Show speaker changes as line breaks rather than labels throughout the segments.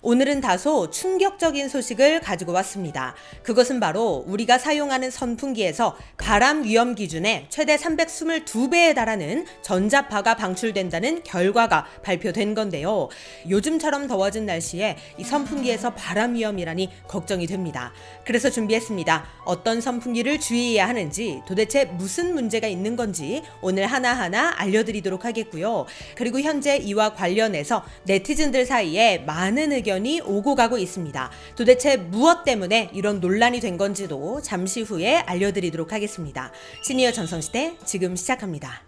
오늘은 다소 충격적인 소식을 가지고 왔습니다. 그것은 바로 우리가 사용하는 선풍기에서 바람 위험 기준의 최대 322배에 달하는 전자파가 방출된다는 결과가 발표된 건데요. 요즘처럼 더워진 날씨에 이 선풍기에서 바람 위험이라니 걱정이 됩니다. 그래서 준비했습니다. 어떤 선풍기를 주의해야 하는지, 도대체 무슨 문제가 있는 건지 오늘 하나하나 알려드리도록 하겠고요. 그리고 현재 이와 관련해서 네티즌들 사이에 많은 의견이 오고 가고 있습니다. 도대체 무엇 때문에 이런 논란이 된 건지도 잠시 후에 알려드리도록 하겠습니다. 시니어 전성시대 지금 시작합니다.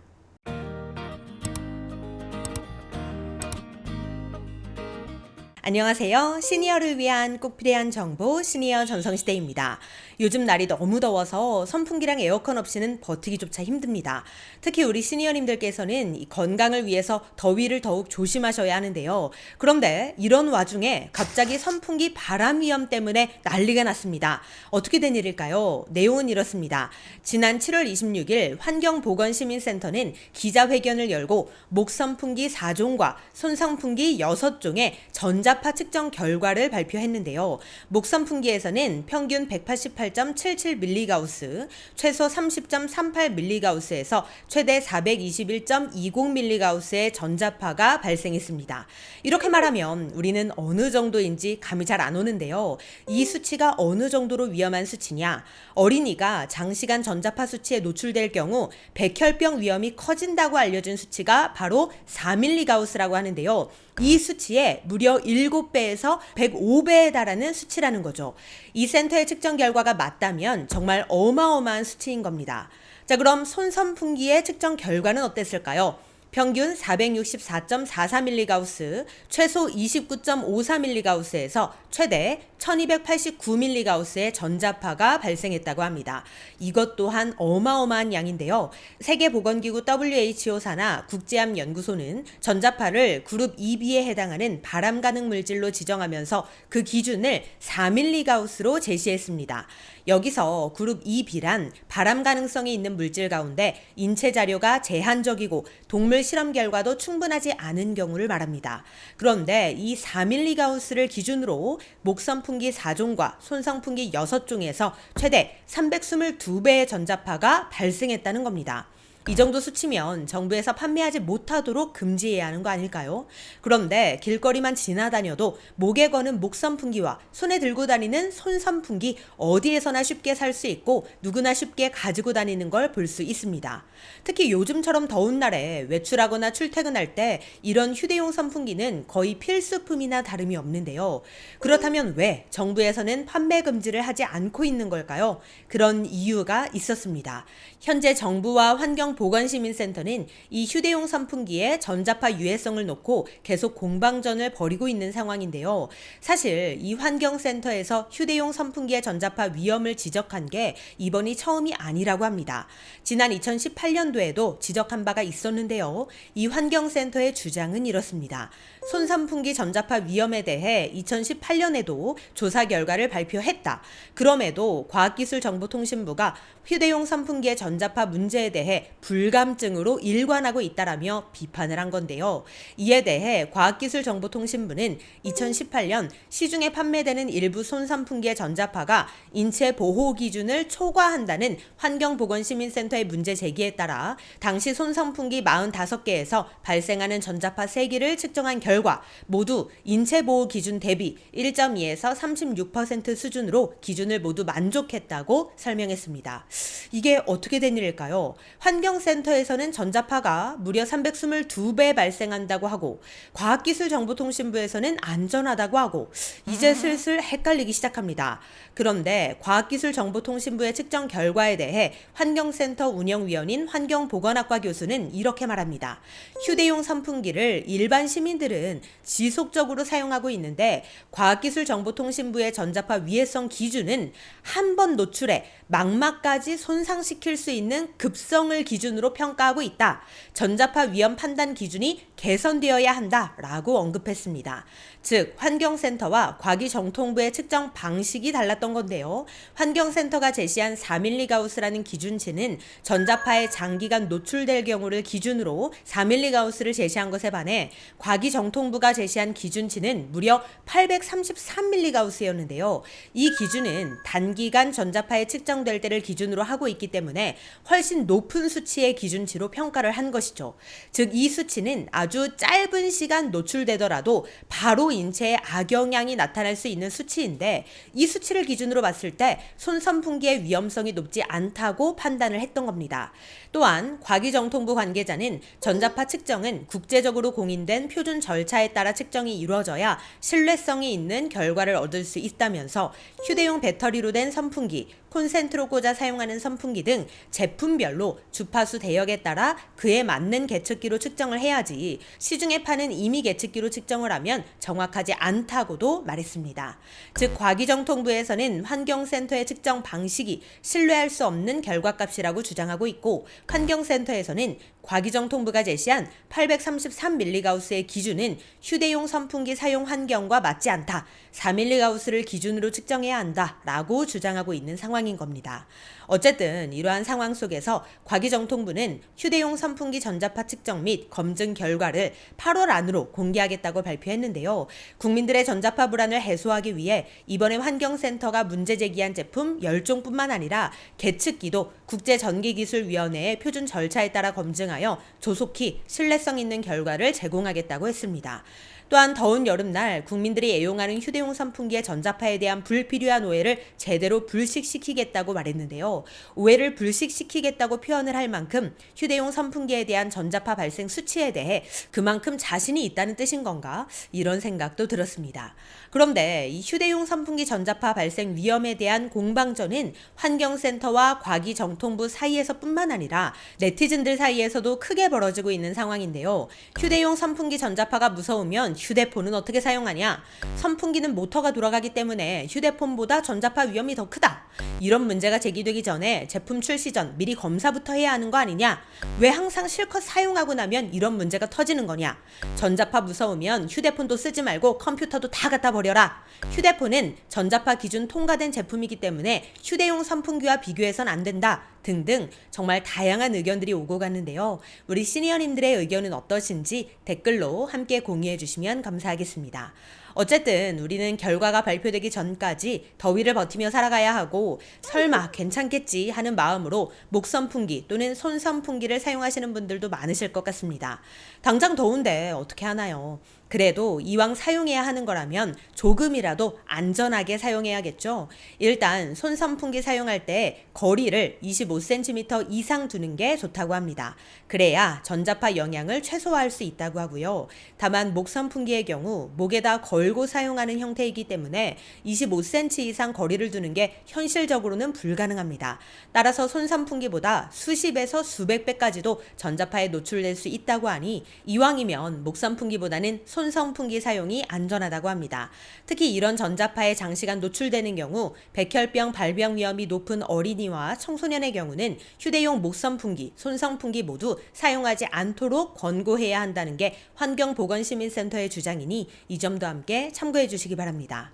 안녕하세요. 시니어를 위한 꼭 필요한 정보 시니어 전성시대입니다. 요즘 날이 너무 더워서 선풍기랑 에어컨 없이는 버티기조차 힘듭니다. 특히 우리 시니어님들께서는 이 건강을 위해서 더위를 더욱 조심하셔야 하는데요. 그런데 이런 와중에 갑자기 선풍기 바람 위험 때문에 난리가 났습니다. 어떻게 된 일일까요? 내용은 이렇습니다. 지난 7월 26일 환경보건시민센터는 기자회견을 열고 목선풍기 4종과 손선풍기 6종의 전자파 측정 결과를 발표했는데요. 목선풍기에서는 평균 188.77mgauss, 최소 30.38mgauss에서 최대 421.20mgauss의 전자파가 발생했습니다. 이렇게 말하면 우리는 어느 정도인지 감이 잘 안 오는데요. 이 수치가 어느 정도로 위험한 수치냐? 어린이가 장시간 전자파 수치에 노출될 경우 백혈병 위험이 커진다고 알려진 수치가 바로 4mgauss라고 하는데요. 이 수치에 무려 7배에서 105배에 달하는 수치라는 거죠. 이 센터의 측정 결과가 맞다면 정말 어마어마한 수치인 겁니다. 자, 그럼 손선풍기의 측정 결과는 어땠을까요? 평균 464.44mgauss, 최소 29.54mgauss에서 최대 1289mgauss의 전자파가 발생했다고 합니다. 이것 또한 어마어마한 양인데요. 세계보건기구 WHO 산하 국제암연구소는 전자파를 그룹 2B에 해당하는 바람 가능 물질로 지정하면서 그 기준을 4mgauss로 제시했습니다. 여기서 그룹 2B란 바람 가능성이 있는 물질 가운데 인체 자료가 제한적이고 동물 실험 결과도 충분하지 않은 경우를 말합니다. 그런데 이 4mgauss를 기준으로 목선풍기 4종과 손선풍기 6종에서 최대 322배의 전자파가 발생했다는 겁니다. 이 정도 수치면 정부에서 판매하지 못하도록 금지해야 하는 거 아닐까요? 그런데 길거리만 지나다녀도 목에 거는 목선풍기와 손에 들고 다니는 손선풍기 어디에서나 쉽게 살 수 있고 누구나 쉽게 가지고 다니는 걸 볼 수 있습니다. 특히 요즘처럼 더운 날에 외출하거나 출퇴근할 때 이런 휴대용 선풍기는 거의 필수품이나 다름이 없는데요. 그렇다면 왜 정부에서는 판매 금지를 하지 않고 있는 걸까요? 그런 이유가 있었습니다. 현재 정부와 환경보건시민센터는 이 휴대용 선풍기의 전자파 유해성을 놓고 계속 공방전을 벌이고 있는 상황인데요. 사실 이 환경센터에서 휴대용 선풍기의 전자파 위험을 지적한 게 이번이 처음이 아니라고 합니다. 지난 2018년도에도 지적한 바가 있었는데요. 이 환경센터의 주장은 이렇습니다. 손선풍기 전자파 위험에 대해 2018년에도 조사 결과를 발표했다. 그럼에도 과학기술정보통신부가 휴대용 선풍기의 전자파 문제에 대해 불감증으로 일관하고 있다라며 비판을 한 건데요. 이에 대해 과학기술정보통신부는 2018년 시중에 판매되는 일부 손선풍기의 전자파가 인체 보호 기준을 초과한다는 환경보건시민센터의 문제 제기에 따라 당시 손선풍기 45개에서 발생하는 전자파 세기를 측정한 결과 모두 인체 보호 기준 대비 1.2에서 36% 수준으로 기준을 모두 만족했다고 설명했습니다. 이게 어떻게 된 일일까요? 환경센터에서는 전자파가 무려 322배 발생한다고 하고 과학기술정보통신부에서는 안전하다고 하고 이제 슬슬 헷갈리기 시작합니다. 그런데 과학기술정보통신부의 측정 결과에 대해 환경센터 운영위원인 환경보건학과 교수는 이렇게 말합니다. 휴대용 선풍기를 일반 시민들은 지속적으로 사용하고 있는데 과학기술정보통신부의 전자파 위해성 기준은 한 번 노출에 망막까지 손상시킬 수 있는 급성을 기준으로 평가하고 있다. 전자파 위험 판단 기준이 개선되어야 한다라고 언급했습니다. 즉 환경센터와 과기정통부의 측정 방식이 달랐던 건데요. 환경센터가 제시한 4밀리가우스라는 기준치는 전자파에 장기간 노출될 경우를 기준으로 4밀리가우스를 제시한 것에 반해 과기정통부가 제시한 기준치는 무려 833밀리가우스였는데요. 이 기준은 단기간 전자파에 측정될 때를 기준으로 하고 있기 때문에 훨씬 높은 수치의 기준치로 평가를 한 것이죠. 즉 이 수치는 아주 짧은 시간 노출되더라도 바로 인체에 악영향이 나타날 수 있는 수치인데 이 수치를 기준으로 봤을 때 손선풍기의 위험성이 높지 않다고 판단을 했던 겁니다. 또한 과기정통부 관계자는 전자파 측정은 국제적으로 공인된 표준 절차에 따라 측정이 이루어져야 신뢰성이 있는 결과를 얻을 수 있다면서 휴대용 배터리로 된 선풍기, 콘센트로 꽂아 사용하는 선풍기 등 제품별로 주파수 대역에 따라 그에 맞는 계측기로 측정을 해야지 시중에 파는 임의 계측기로 측정을 하면 정확하지 않다고도 말했습니다. 즉 과기정통부에서는 환경센터의 측정 방식이 신뢰할 수 없는 결과값이라고 주장하고 있고 환경센터에서는 과기정통부가 제시한 833밀리가우스의 기준은 휴대용 선풍기 사용 환경과 맞지 않다. 4밀리가우스를 기준으로 측정해야 한다라고 주장하고 있는 상황인 겁니다. 어쨌든 이러한 상황 속에서 과기정통부는 휴대용 선풍기 전자파 측정 및 검증 결과를 8월 안으로 공개하겠다고 발표했는데요. 국민들의 전자파 불안을 해소하기 위해 이번에 환경센터가 문제 제기한 제품 10종뿐만 아니라 계측기도 국제전기기술위원회의 표준 절차에 따라 검증하여 조속히 신뢰성 있는 결과를 제공하겠다고 했습니다. 또한 더운 여름날 국민들이 애용하는 휴대용 선풍기의 전자파에 대한 불필요한 오해를 제대로 불식시키겠다고 말했는데요. 오해를 불식시키겠다고 표현을 할 만큼 휴대용 선풍기에 대한 전자파 발생 수치에 대해 그만큼 자신이 있다는 뜻인 건가? 이런 생각도 들었습니다. 그런데 이 휴대용 선풍기 전자파 발생 위험에 대한 공방전은 환경센터와 과기정통부 사이에서뿐만 아니라 네티즌들 사이에서도 크게 벌어지고 있는 상황인데요. 휴대용 선풍기 전자파가 무서우면 휴대폰은 어떻게 사용하냐? 선풍기는 모터가 돌아가기 때문에 휴대폰보다 전자파 위험이 더 크다. 이런 문제가 제기되기 전에 제품 출시 전 미리 검사부터 해야 하는 거 아니냐? 왜 항상 실컷 사용하고 나면 이런 문제가 터지는 거냐? 전자파 무서우면 휴대폰도 쓰지 말고 컴퓨터도 다 갖다 버려라. 휴대폰은 전자파 기준 통과된 제품이기 때문에 휴대용 선풍기와 비교해선 안 된다. 등등 정말 다양한 의견들이 오고 갔는데요. 우리 시니어님들의 의견은 어떠신지 댓글로 함께 공유해 주시면 감사하겠습니다. 어쨌든 우리는 결과가 발표되기 전까지 더위를 버티며 살아가야 하고 설마 괜찮겠지 하는 마음으로 목선풍기 또는 손선풍기를 사용하시는 분들도 많으실 것 같습니다. 당장 더운데 어떻게 하나요? 그래도 이왕 사용해야 하는 거라면 조금이라도 안전하게 사용해야겠죠. 일단 손선풍기 사용할 때 거리를 25cm 이상 두는 게 좋다고 합니다. 그래야 전자파 영향을 최소화할 수 있다고 하고요. 다만 목선풍기의 경우 목에다 걸고 사용하는 형태이기 때문에 25cm 이상 거리를 두는 게 현실적으로는 불가능합니다. 따라서 손선풍기보다 수십에서 수백 배까지도 전자파에 노출될 수 있다고 하니 이왕이면 목선풍기보다는 손선풍기 사용이 안전하다고 합니다. 특히 이런 전자파에 장시간 노출되는 경우 백혈병 발병 위험이 높은 어린이와 청소년의 경우는 휴대용 목선풍기, 손선풍기 모두 사용하지 않도록 권고해야 한다는 게 환경보건시민센터의 주장이니 이 점도 함께 참고해 주시기 바랍니다.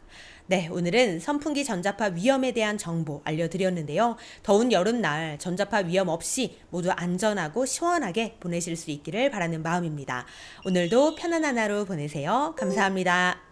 네, 오늘은 선풍기 전자파 위험에 대한 정보 알려드렸는데요. 더운 여름날 전자파 위험 없이 모두 안전하고 시원하게 보내실 수 있기를 바라는 마음입니다. 오늘도 편안한 하루 보내세요. 감사합니다.